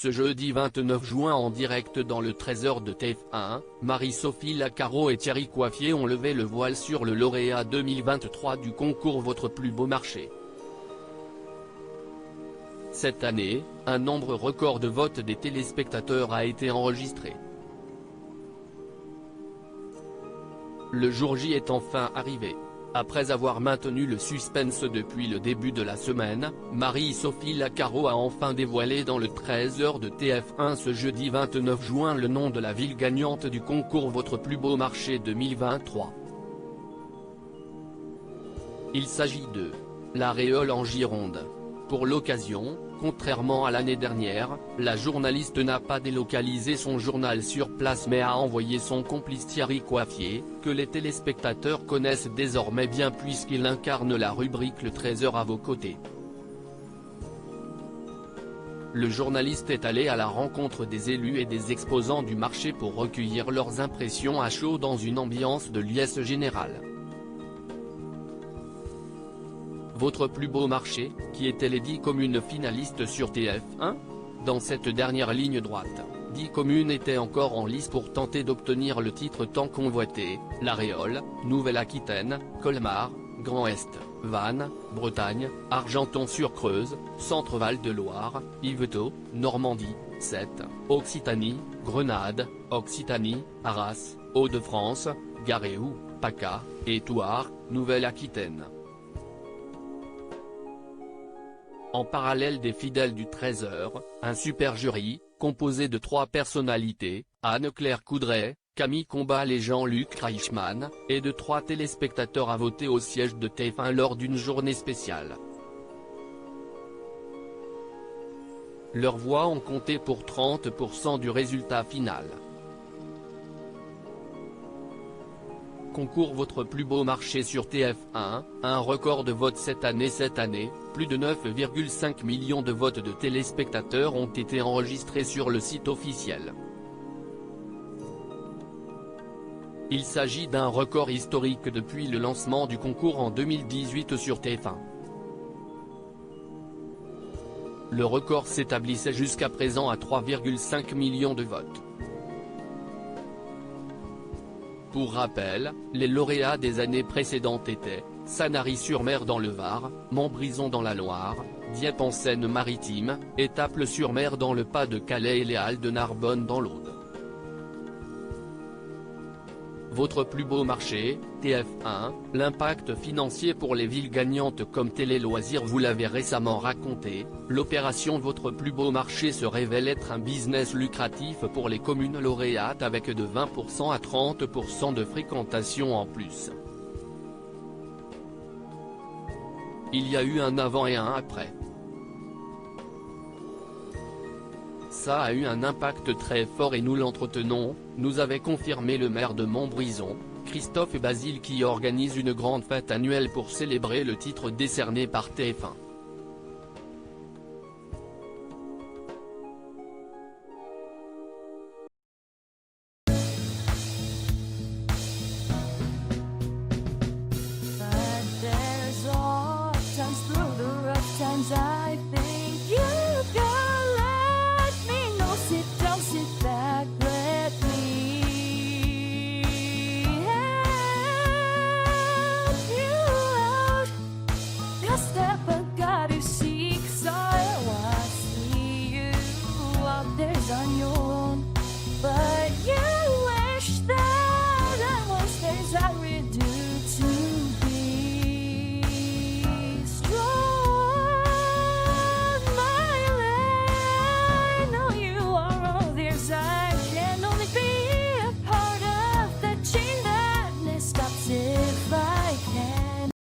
Ce jeudi 29 juin en direct dans le Trésor de TF1, Marie-Sophie Lacaro et Thierry Coiffier ont levé le voile sur le lauréat 2023 du concours Votre plus beau marché. Cette année, un nombre record de votes des téléspectateurs a été enregistré. Le jour J est enfin arrivé. Après avoir maintenu le suspense depuis le début de la semaine, Marie-Sophie Lacaro a enfin dévoilé dans le Trésor de TF1 ce jeudi 29 juin le nom de la ville gagnante du concours Votre plus beau marché 2023. Il s'agit de La Réole en Gironde. Pour l'occasion, contrairement à l'année dernière, la journaliste n'a pas délocalisé son journal sur place mais a envoyé son complice Thierry Coiffier, que les téléspectateurs connaissent désormais bien puisqu'il incarne la rubrique Le Trésor à vos côtés. Le journaliste est allé à la rencontre des élus et des exposants du marché pour recueillir leurs impressions à chaud dans une ambiance de liesse générale. Votre plus beau marché, qui étaient les 10 communes finalistes sur TF1 ? Dans cette dernière ligne droite, 10 communes étaient encore en lice pour tenter d'obtenir le titre tant convoité: La Réole, Nouvelle-Aquitaine, Colmar, Grand Est, Vannes, Bretagne, Argenton-sur-Creuse, Centre-Val de Loire, Yvetot, Normandie, Sète, Occitanie, Grenade, Occitanie, Arras, Hauts-de-France, Garéou, PACA, et Thouars, Nouvelle-Aquitaine. En parallèle des fidèles du Trésor, un super jury, composé de 3 personnalités, Anne-Claire Coudray, Camille Combal et Jean-Luc Reichmann, et de 3 téléspectateurs a voté au siège de TF1 lors d'une journée spéciale. Leurs voix ont compté pour 30% du résultat final. Concours Votre plus beau marché sur TF1, un record de votes cette année, plus de 9,5 millions de votes de téléspectateurs ont été enregistrés sur le site officiel. Il s'agit d'un record historique depuis le lancement du concours en 2018 sur TF1. Le record s'établissait jusqu'à présent à 3,5 millions de votes. Pour rappel, les lauréats des années précédentes étaient Sanary-sur-Mer dans le Var, Montbrison dans la Loire, Dieppe en Seine-Maritime, Étaples-sur-Mer dans le Pas-de-Calais et les Halles de Narbonne dans l'Aude. Votre plus beau marché, TF1, l'impact financier pour les villes gagnantes comme Télé Loisirs. Vous l'avez récemment raconté, l'opération Votre plus beau marché se révèle être un business lucratif pour les communes lauréates avec de 20% à 30% de fréquentation en plus. Il y a eu un avant et un après. Ça a eu un impact très fort et nous l'entretenons, nous avait confirmé le maire de Montbrison, Christophe Basile, qui organise une grande fête annuelle pour célébrer le titre décerné par TF1.